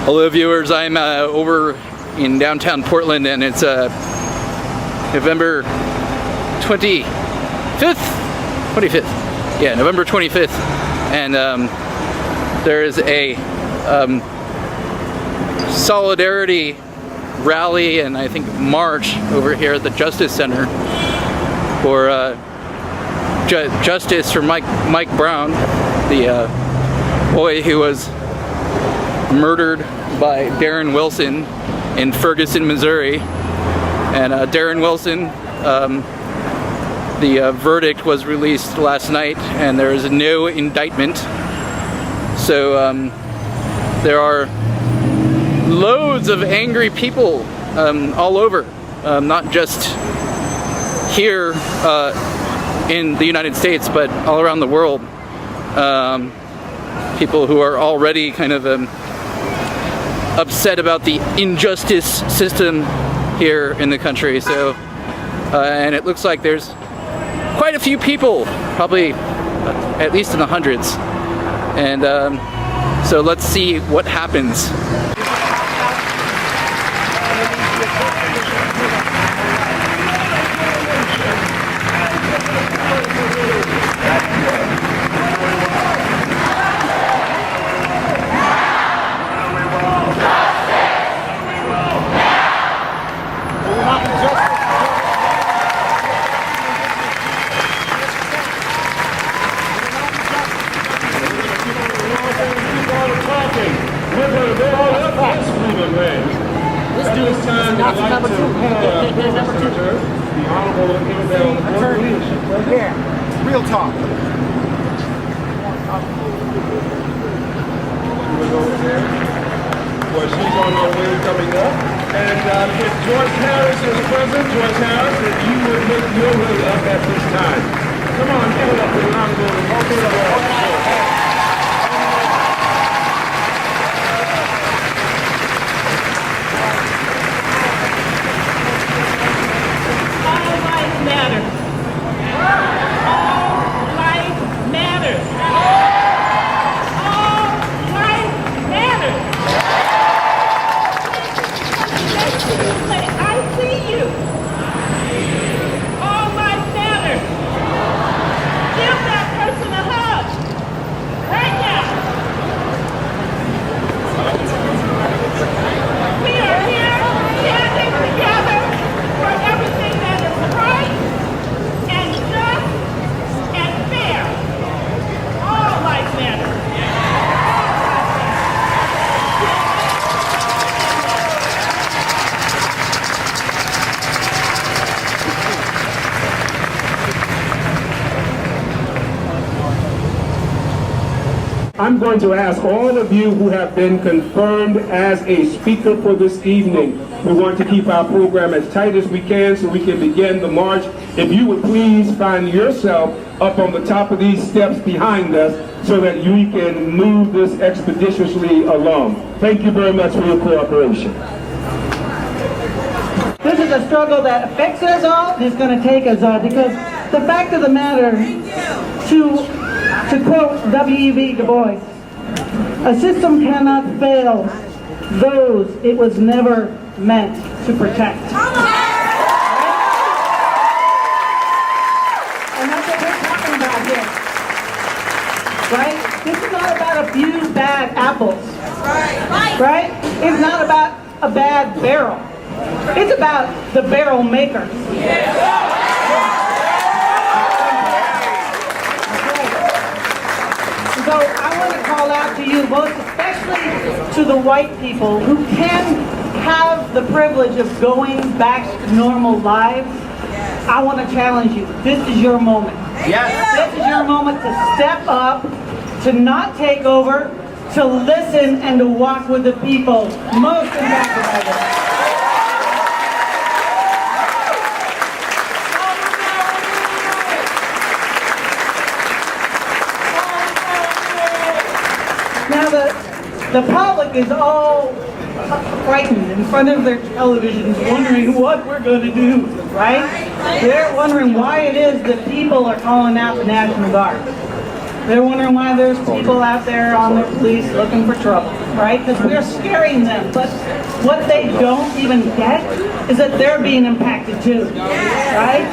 Hello viewers, I'm over in downtown Portland and it's November 25th? Yeah, November 25th. And there is a solidarity rally and I think march over here at the Justice Center for justice for Mike Brown, the boy who was murdered by Darren Wilson in Ferguson, Missouri. And Darren Wilson, the verdict was released last night and there is no indictment. So there are loads of angry people all over, not just here in the United States, but all around the world. People who are already kind of upset about the injustice system here in the country. So, and it looks like there's quite a few people, probably at least in the hundreds. And so let's see what happens. Real talk. Well, she's on her way coming up. And if George Harris is present, George Harris, if you would make your way up at this time. Come on, give it up to the honorable. I'm going to ask all of you who have been confirmed as a speaker for this evening. We want to keep our program as tight as we can so we can begin the march. If you would please find yourself up on the top of these steps behind us so that we can move this expeditiously along. Thank you very much for your cooperation. This is a struggle that affects us all. It's going to take us all because the fact of the matter, to quote W.E.B. Du Bois, a system cannot fail those it was never meant to protect. And that's what we're talking about here. Right? This is not about a few bad apples. Right? It's not about a bad barrel. It's about the barrel maker. So I want to call out to you, both especially to the white people who can have the privilege of going back to normal lives. I want to challenge you. This is your moment. Yes. This is your moment to step up, to not take over, to listen, and to walk with the people most impacted by this. Now the public is all frightened in front of their televisions, wondering what we're going to do, right? They're wondering why it is that people are calling out the National Guard. They're wondering why there's people out there on the police looking for trouble, right? Because we're scaring them. But what they don't even get is that they're being impacted too, right?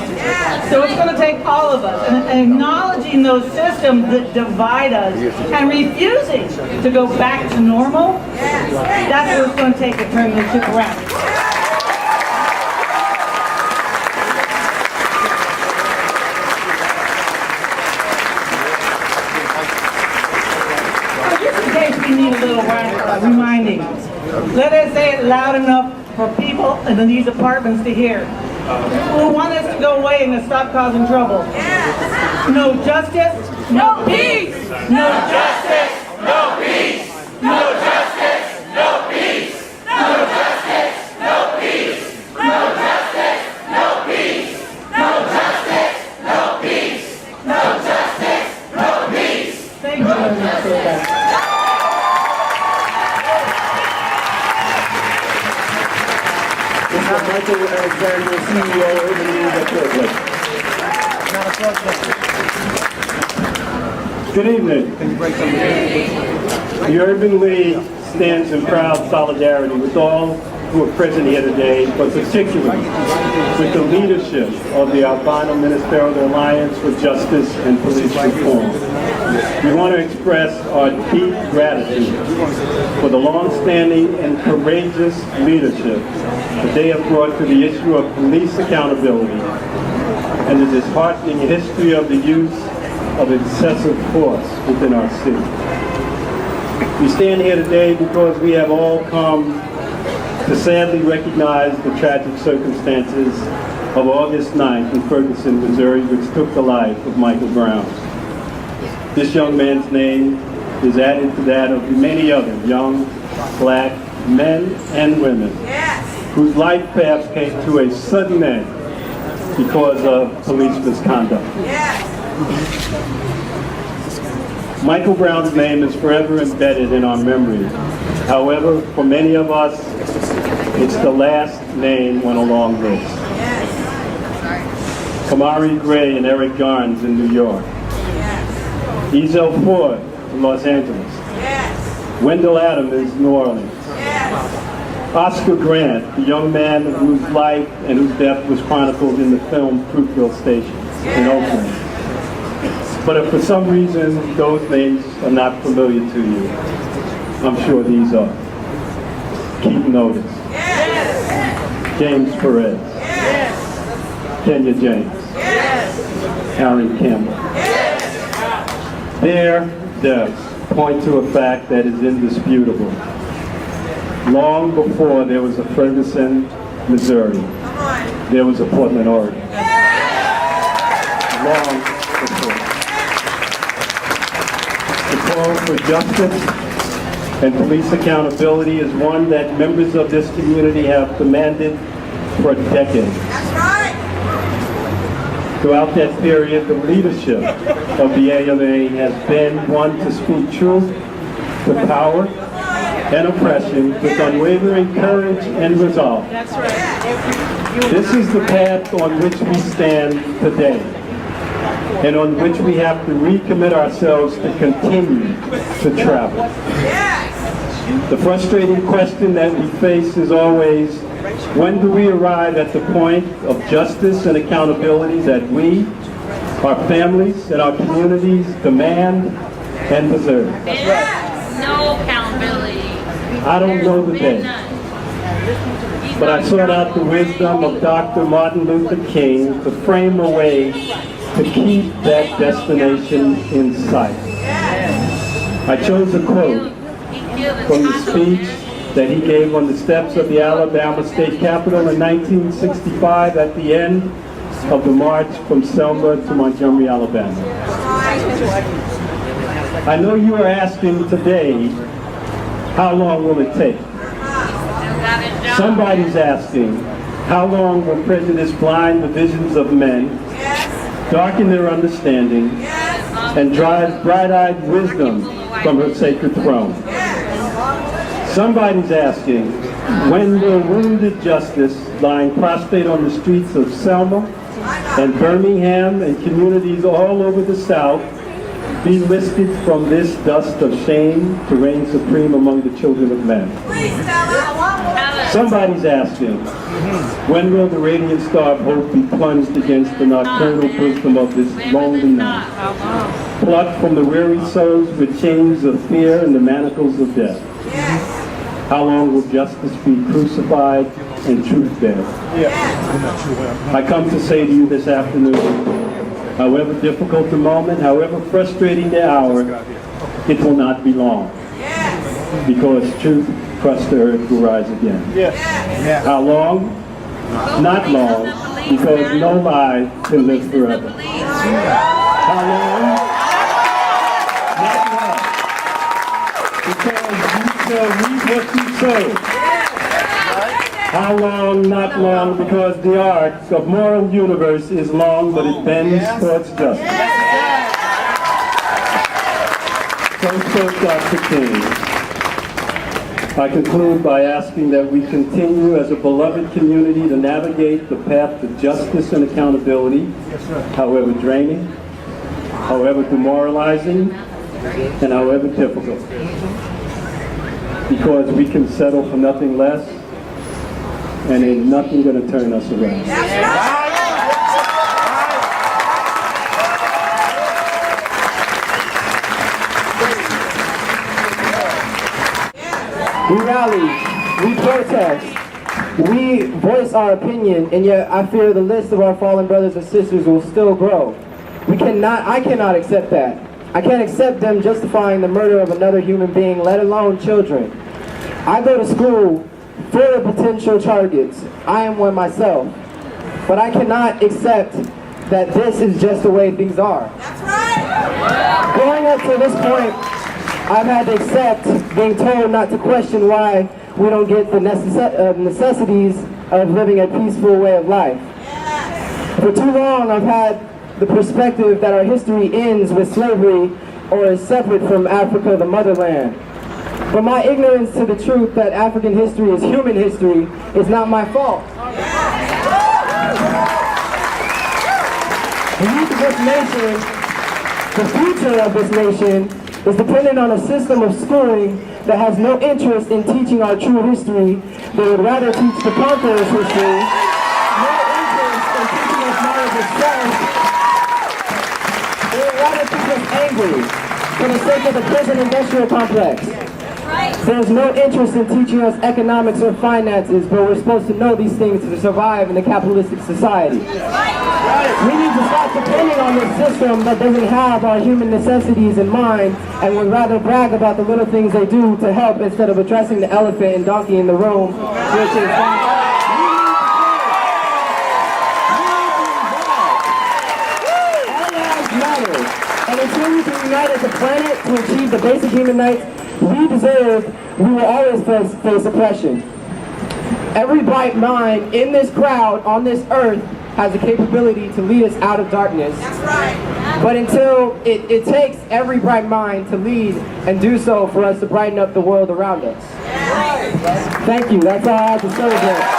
So it's going to take all of us, and acknowledging those systems that divide us and refusing to go back to normal, that's what it's going to take to turn this ship around. We need a little reminding. Let us say it loud enough for people in these apartments to hear. Who want us to go away and to stop causing trouble. No justice, no peace. No justice, no peace. No justice, no peace. No justice, no peace. No justice, no peace. No justice, no peace. No justice, no peace. Thank you very much for that. Michael Alexander, CEO, Urban League of Portland. Good evening. The Urban League stands in proud solidarity with all who are present here today, but particularly with the leadership of the Albino Ministerial Alliance for Justice and Police Reform. We want to express our deep gratitude for the long-standing and courageous leadership that they have brought to the issue of police accountability and the disheartening history of the use of excessive force within our city. We stand here today because we have all come to sadly recognize the tragic circumstances of August 9th in Ferguson, Missouri, which took the life of Michael Brown. This young man's name is added to that of many other young, black men and women whose life paths came to a sudden end because of police misconduct. Michael Brown's name is forever embedded in our memory. However, for many of us, it's the last name on a long list. Kamari Gray and Eric Garnes in New York. Ezel Ford in Los Angeles. Wendell Adams in New Orleans. Oscar Grant, the young man whose life and whose death was chronicled in the film Fruitville Station in Oakland. But if for some reason those names are not familiar to you, I'm sure these are. Keith Notice. James Perez. Kenya James. Aaron Campbell. Their deaths point to a fact that is indisputable. Long before there was a Ferguson, Missouri, there was a Portland, Oregon. Long before. The call for justice and police accountability is one that members of this community have demanded for decades. Throughout that period, the leadership of the AMA has been one to speak truth to power and oppression with unwavering courage and resolve. That's right. This is the path on which we stand today, and on which we have to recommit ourselves to continue to travel. The frustrating question that we face is always, when do we arrive at the point of justice and accountability that we, our families, and our communities demand and deserve? No accountability. I don't know the day, but I sought out the wisdom of Dr. Martin Luther King to frame a way to keep that destination in sight. I chose a quote from the speech that he gave on the steps of the Alabama State Capitol in 1965 at the end of the march from Selma to Montgomery, Alabama. I know you are asking today, how long will it take? Somebody's asking, how long will prejudice blind the visions of men, darken their understanding, and drive bright-eyed wisdom from her sacred throne? Somebody's asking, when will wounded justice lying prostrate on the streets of Selma and Birmingham and communities all over the South be lifted from this dust of shame to reign supreme among the children of men. Somebody's asking, when will the radiant star of hope be plunged against the nocturnal bosom of this lonely night? Plucked from the weary souls with chains of fear and the manacles of death. How long will justice be crucified and truth dead? I come to say to you this afternoon, however difficult the moment, however frustrating the hour, it will not be long. Because truth, crushed the earth, will rise again. How long? Not long, because no lie can live forever. How long? Not long. Because you shall reap what you sow. How long? Not long, because the arc of moral universe is long, but it bends towards justice. So spoke Dr. King. I conclude by asking that we continue as a beloved community to navigate the path to justice and accountability, however draining, however demoralizing, and however difficult. Because we can settle for nothing less, and ain't nothing going to turn us around. We rally, we protest, we voice our opinion, and yet I fear the list of our fallen brothers and sisters will still grow. I cannot accept that. I can't accept them justifying the murder of another human being, let alone children. I go to school full of potential targets. I am one myself. But I cannot accept that this is just the way things are. That's right! Going up to this point, I've had to accept being told not to question why we don't get the necessities of living a peaceful way of life. For too long, I've had the perspective that our history ends with slavery or is separate from Africa, the motherland. But my ignorance to the truth that African history is human history is not my fault. The youth of this nation, the future of this nation, is dependent on a system of schooling that has no interest in teaching our true history. They would rather teach the conqueror's history, no interest in teaching us knowledge of self. They would rather keep us angry for the sake of the prison industrial complex. There's no interest in teaching us economics or finances, but we're supposed to know these things to survive in a capitalistic society. We need to stop depending on this system that doesn't have our human necessities in mind and would rather brag about the little things they do to help instead of addressing the elephant and donkey in the room, which is and until we can unite as a planet to achieve the basic human rights we deserve, we will always face oppression. Every bright mind in this crowd on this earth has the capability to lead us out of darkness. That's right. But until it takes every bright mind to lead and do so for us to brighten up the world around us. Yes. Thank you. That's all I have to say today.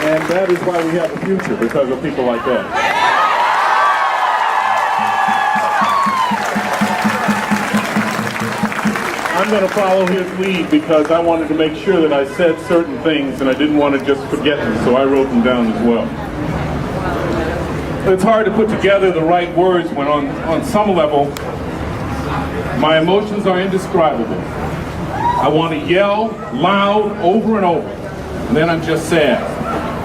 And that is why we have a future, because of people like that. I'm going to follow his lead because I wanted to make sure that I said certain things and I didn't want to just forget them, so I wrote them down as well. It's hard to put together the right words when on some level, my emotions are indescribable. I want to yell loud over and over, and then I'm just sad.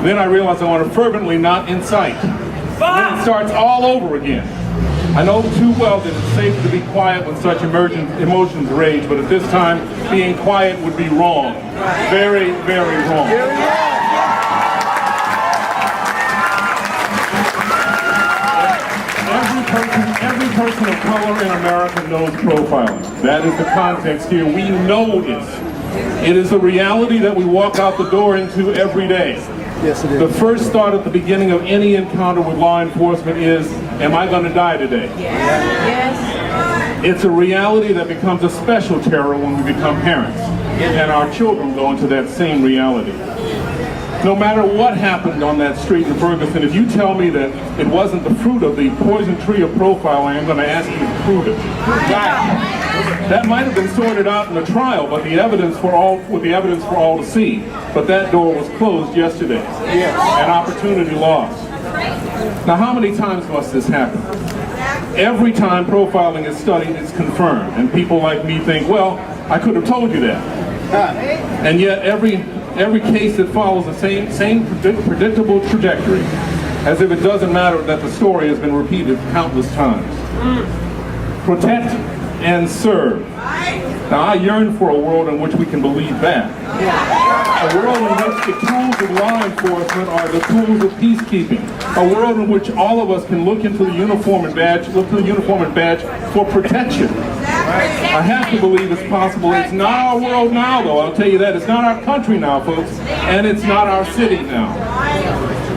Then I realize I want to fervently not incite. Then it starts all over again. I know too well that it's safe to be quiet when such emotions rage, but at this time, being quiet would be wrong. Very, very wrong. Every person of color in America knows profiling. That is the context here. We know it. It is a reality that we walk out the door into every day. Yes, it is. The first thought at the beginning of any encounter with law enforcement is, am I going to die today? Yes. It's a reality that becomes a special terror when we become parents, and our children go into that same reality. No matter what happened on that street in Ferguson, if you tell me that it wasn't the fruit of the poison tree of profiling, I'm going to ask you to prove it. That might have been sorted out in the trial, but the evidence for all to see. But that door was closed yesterday. An opportunity lost. Now, how many times must this happen? Every time profiling is studied, it's confirmed, and people like me think, well, I could have told you that. And yet, every case that follows the same predictable trajectory, as if it doesn't matter that the story has been repeated countless times. Protect and serve. Now, I yearn for a world in which we can believe that. A world in which the tools of law enforcement are the tools of peacekeeping. A world in which all of us can look to the uniform and badge for protection. I have to believe it's possible. It's not our world now, though. I'll tell you that. It's not our country now, folks. And it's not our city now.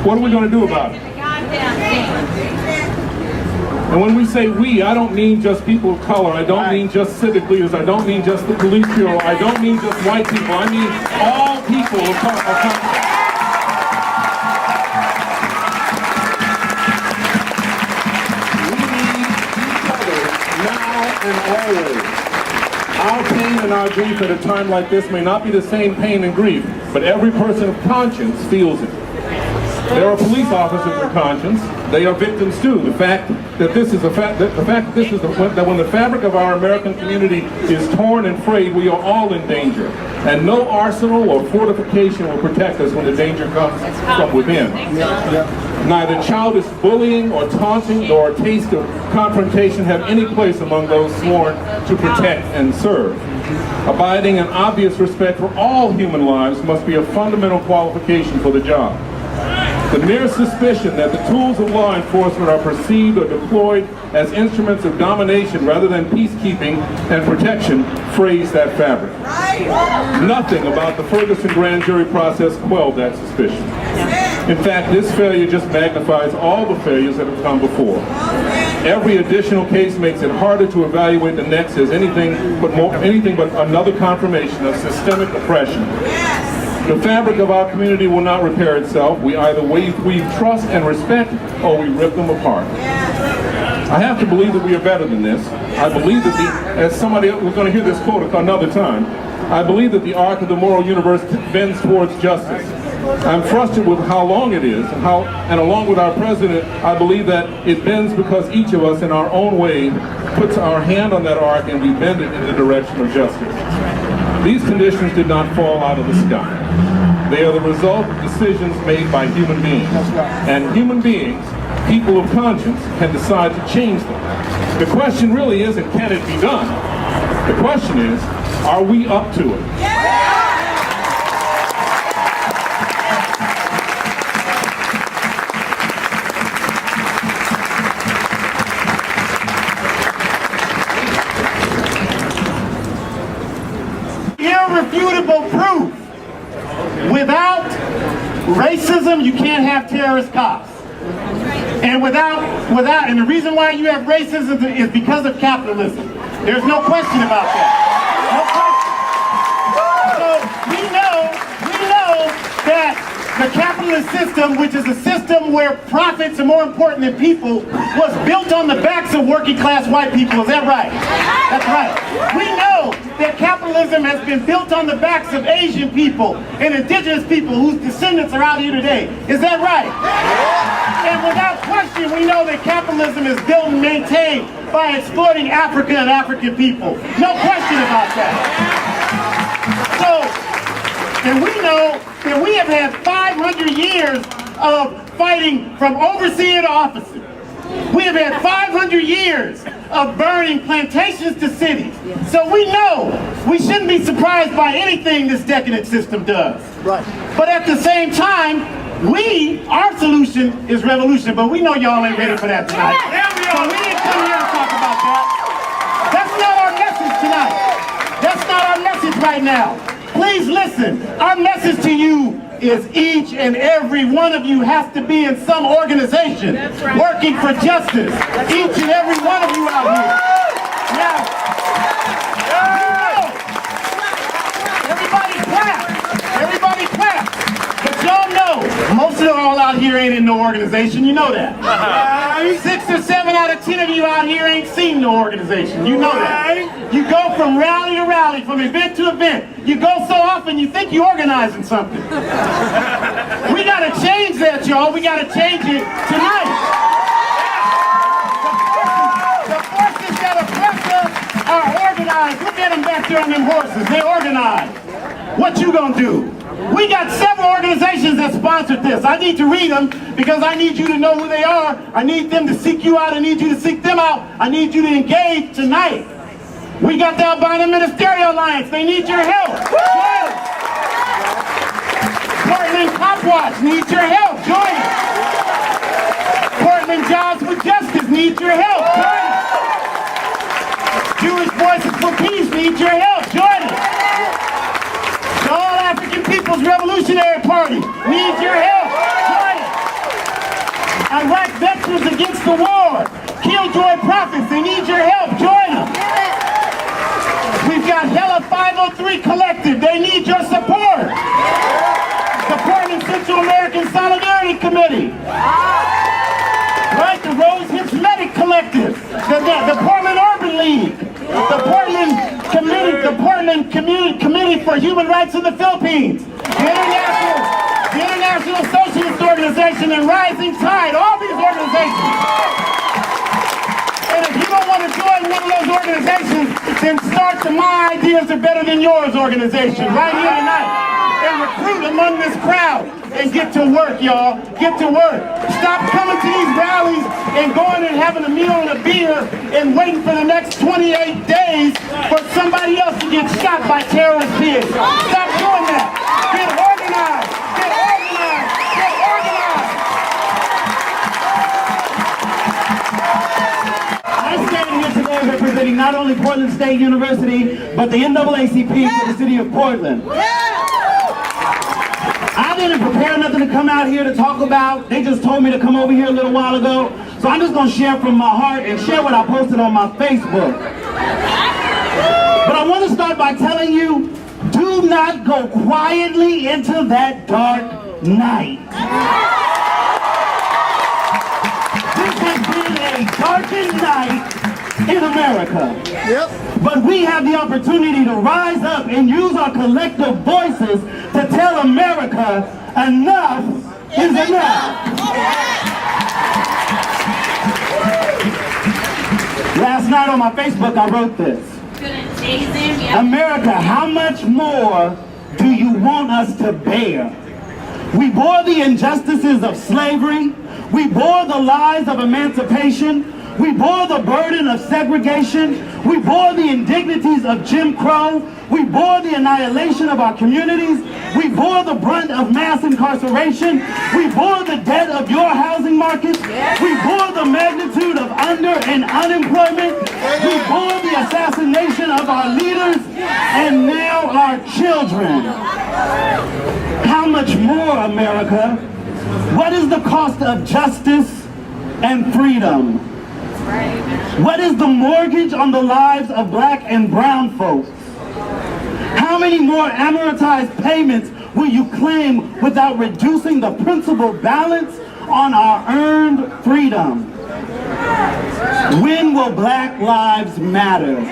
What are we going to do about it? And when we say we, I don't mean just people of color. I don't mean just civic leaders. I don't mean just the police bureau. I don't mean just white people. I mean all people of color. And always. Our pain and our grief at a time like this may not be the same pain and grief, but every person of conscience feels it. There are police officers of conscience. They are victims too. The fact that when the fabric of our American community is torn and frayed, we are all in danger. And no arsenal or fortification will protect us when the danger comes from within. Neither childish bullying or taunting nor a taste of confrontation have any place among those sworn to protect and serve. Abiding and obvious respect for all human lives must be a fundamental qualification for the job. The mere suspicion that the tools of law enforcement are perceived or deployed as instruments of domination rather than peacekeeping and protection frays that fabric. Nothing about the Ferguson grand jury process quelled that suspicion. In fact, this failure just magnifies all the failures that have come before. Every additional case makes it harder to evaluate the next as anything but another confirmation of systemic oppression. The fabric of our community will not repair itself. We either weave trust and respect, or we rip them apart. I have to believe that we are better than this. I believe that as somebody else, we're going to hear this quote another time, I believe that the arc of the moral universe bends towards justice. I'm frustrated with how long it is, and along with our president, I believe that it bends because each of us in our own way puts our hand on that arc and we bend it in the direction of justice. These conditions did not fall out of the sky. They are the result of decisions made by human beings. And human beings, people of conscience, can decide to change them. The question really isn't, can it be done? The question is, are we up to it? Irrefutable proof. Without racism, you can't have terrorist cops. And and the reason why you have racism is because of capitalism. There's no question about that. No question. So we know that the capitalist system, which is a system where profits are more important than people, was built on the backs of working class white people. Is that right? That's right. We know that capitalism has been built on the backs of Asian people and indigenous people whose descendants are out here today. Is that right? And without question, we know that capitalism is built and maintained by exploiting Africa and African people. No question about that. And we know that we have had 500 years of fighting from overseer to officer. We have had 500 years of burning plantations to cities. So we know we shouldn't be surprised by anything this decadent system does. Right. But at the same time, our solution is revolution, but we know y'all ain't ready for that tonight. So we didn't come here to talk about that. That's not our message tonight. That's not our message right now. Please listen. Our message to you is each and every one of you has to be in some organization working for justice. Each and every one of you out here. Now, out here ain't in no organization. You know that. 6 or 7 out of 10 of you out here ain't seen no organization. You know that. You go from rally to rally, from event to event. You go so often you think you're organizing something. We got to change that, y'all. We got to change it tonight. The forces that oppress us are organized. Look at them back there on them horses. They're organized. What you gonna do? We got several organizations that sponsored this. I need to read them because I need you to know who they are. I need them to seek you out. I need you to seek them out. I need you to engage tonight. We got the Albino Ministerial Alliance. They need your help. Join us. Portland Cop Watch needs your help. Join us. Portland Jobs for Justice needs your help. Join us. Jewish Voices for Peace needs your help. Join us. The All African People's Revolutionary Party needs your help. Join us. Iraq Veterans Against the War, Killjoy Prophets, they need your help. Join us. We've got Hella 503 Collective, they need your support. The Portland Central American Solidarity Committee. Right, the Rose Hips Medic Collective, the Portland Urban League, the Portland Committee for Human Rights in the Philippines, the International Socialist Organization, and Rising Tide, all these organizations. And if you don't want to join one of those organizations, then start the My Ideas Are Better Than Yours organization right here tonight. And recruit among this crowd and get to work, y'all. Get to work. Stop coming to these rallies and going and having a meal and a beer and waiting for the next 28 days for somebody else to get shot by terrorist pigs. Stop doing that. Get organized. Get organized. Get organized. I'm standing here today representing not only Portland State University, but the NAACP for the city of Portland. I didn't prepare nothing to come out here to talk about. They just told me to come over here a little while ago. So I'm just going to share from my heart and share what I posted on my Facebook. But I want to start by telling you, do not go quietly into that dark night. This has been a darkened night in America. Yep. But we have the opportunity to rise up and use our collective voices to tell America enough is enough. Last night on my Facebook I wrote this. America, how much more do you want us to bear? We bore the injustices of slavery. We bore the lies of emancipation. We bore the burden of segregation. We bore the indignities of Jim Crow. We bore the annihilation of our communities. We bore the brunt of mass incarceration. We bore the debt of your housing market. We bore the magnitude of under and unemployment. We bore the assassination of our leaders and now our children. How much more, America? What is the cost of justice and freedom? What is the mortgage on the lives of black and brown folks? How many more amortized payments will you claim without reducing the principal balance on our earned freedom? When will Black Lives Matter?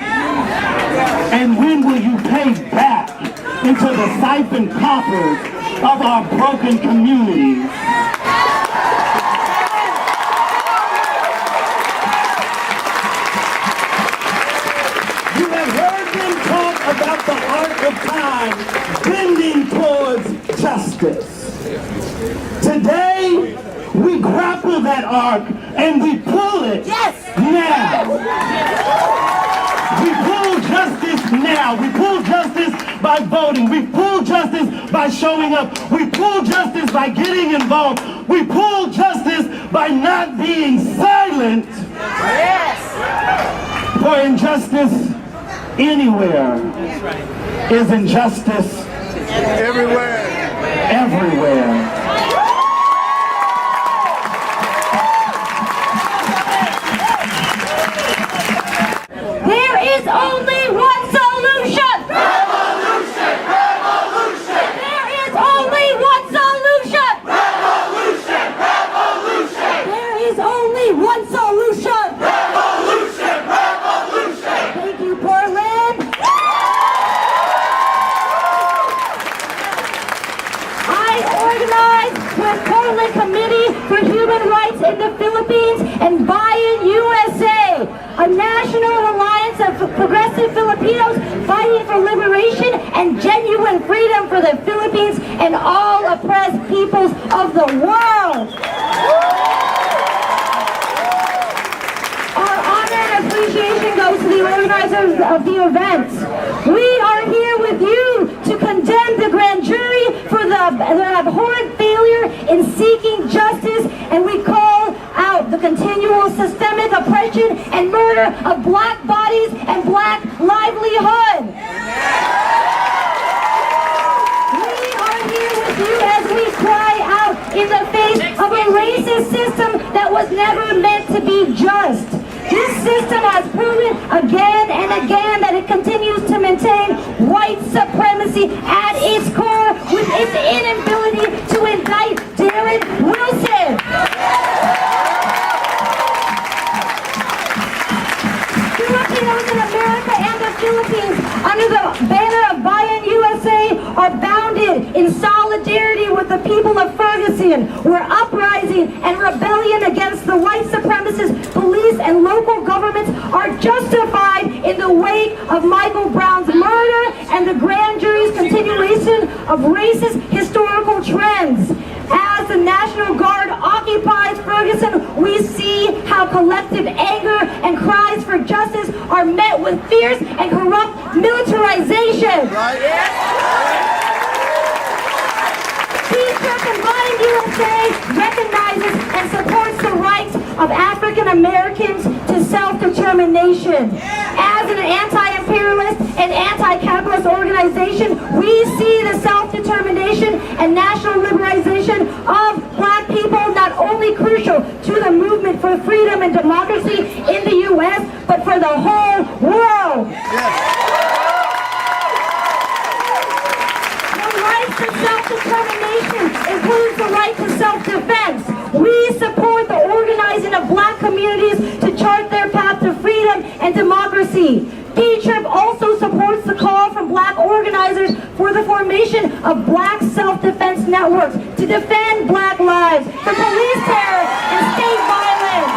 And when will you pay back into the siphoned coffers of our broken communities? About the arc of time bending towards justice. Today, we grapple that arc and we pull it now. We pull justice now. We pull justice by voting. We pull justice by showing up. We pull justice by getting involved. We pull justice by not being silent. For injustice anywhere is injustice everywhere. There is only one solution. Revolution. There is only one solution. Revolution. with Portland Committee for Human Rights in the Philippines and Buy In USA, a national alliance of progressive Filipinos fighting for liberation and genuine freedom for the Philippines and all oppressed peoples of the world. Our honor and appreciation goes to the organizers of the event. We are here with you to condemn the grand jury for their abhorrent failure in seeking justice, and we call out the continual systemic oppression and murder of black bodies and black livelihood. We are here with you as we cry out in the face of a racist system that was never meant to be just. This system has proven again and again that it continues to maintain white supremacy at its core with its inability to indict Darren Wilson. Filipinos in America and the Philippines, under the banner of Buy In USA, are bounded in solidarity with the people of Ferguson, where uprising and rebellion against the white supremacist police and local governments are justified in the wake of Michael Brown's murder and the grand jury's continuation of racist historical trends. As the National Guard occupies Ferguson, we see how collective anger and cries for justice are met with fierce and corrupt militarization. Church and Buy In USA recognizes and supports the rights of African Americans to self-determination. As an anti-imperialist and anti-capitalist organization, we see the self-determination and national liberation of black people not only crucial to the movement for freedom and democracy in the U.S., but for the whole world. The self-determination includes the right to self-defense. We support the organizing of black communities to chart their path to freedom and democracy. PDX also supports the call from black organizers for the formation of black self-defense networks to defend black lives from police terror and state violence.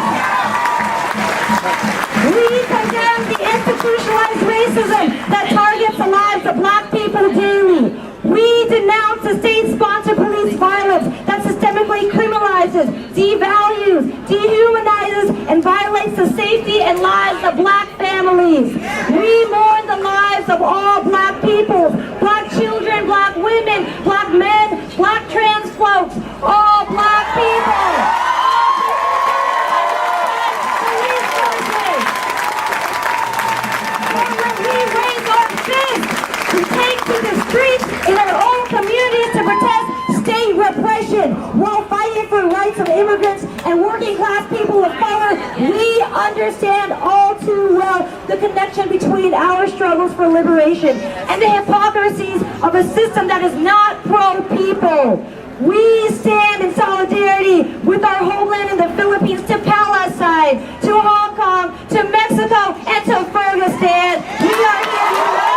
We condemn the institutionalized racism that targets the lives of black people daily. We denounce the state-sponsored police violence that systemically criminalizes, devalues, dehumanizes, and violates the safety and lives of black families. We mourn the lives of all black people, black children, black women, black men, black trans folks, all black people. We raise our fists to take to the streets in our own communities to protest state repression while fighting for rights of immigrants and working class people of color. We understand all too well the connection between our struggles for liberation and the hypocrisies of a system that is not pro-people. We stand in solidarity with our homeland in the Philippines, to Palestine, to Hong Kong, to Mexico, and to Ferguson. We are here united.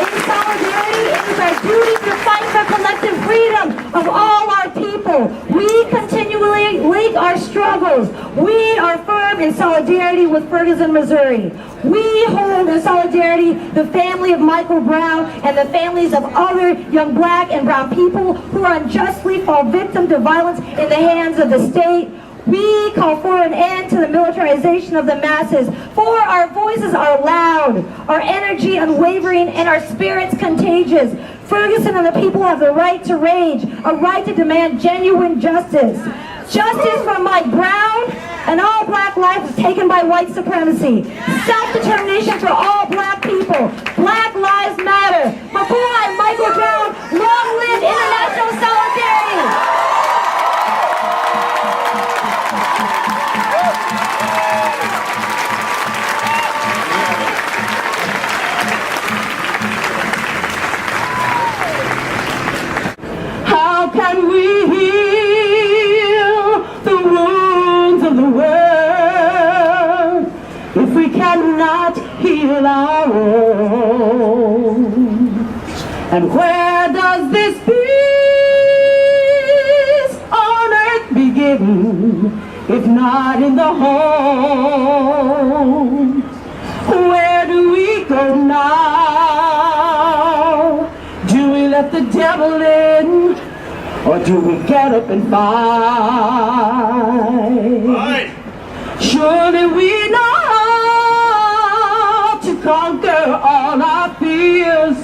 In solidarity, it is our duty to fight for collective freedom of all our people. We continually link our struggles. We are firm in solidarity with Ferguson, Missouri. We hold in solidarity the family of Michael Brown and the families of other young black and brown people who unjustly fall victim to violence in the hands of the state. We call for an end to the militarization of the masses, for our voices are loud, our energy unwavering, and our spirits contagious. Ferguson and the people have the right to rage, a right to demand genuine justice. Justice for Mike Brown and all black lives taken by white supremacy. Self-determination for all black people. Black lives matter. My boy, Michael Brown, long live international solidarity. How can we heal the wounds of the world if we cannot heal our own? And where does this peace on earth begin, if not in the home? Where do we go now? Do we let the devil in, or do we get up and fight? Surely we know how to conquer all our fears,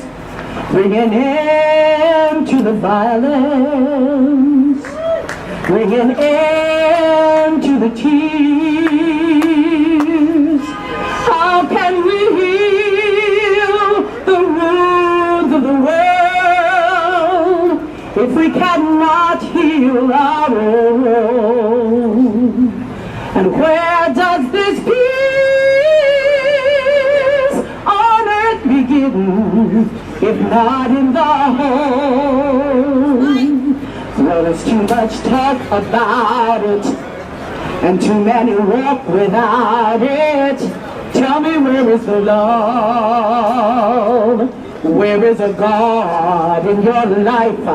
bring an end to the violence, bring an end to the tears. How can we heal the wounds of the world if we cannot heal our own? And where does this peace on earth begin, if not in the home? Well, there's too much talk about it, and too many walk without it. Tell me, where is the love? Where is a God in your life?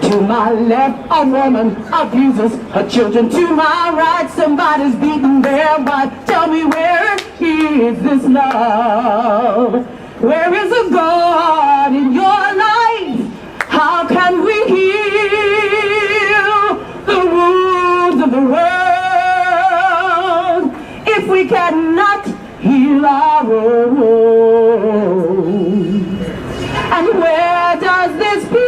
To my left, a woman abuses her children. To my right, somebody's beating their wife. Tell me, where is this love? Where is a God in your life? How can we heal the wounds of the world if we cannot heal our own? And where does this peace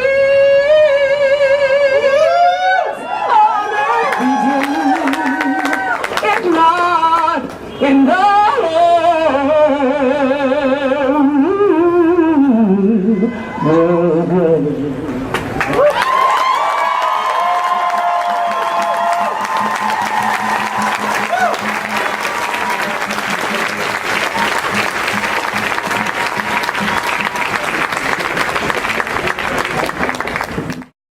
on earth begin, if not in the home?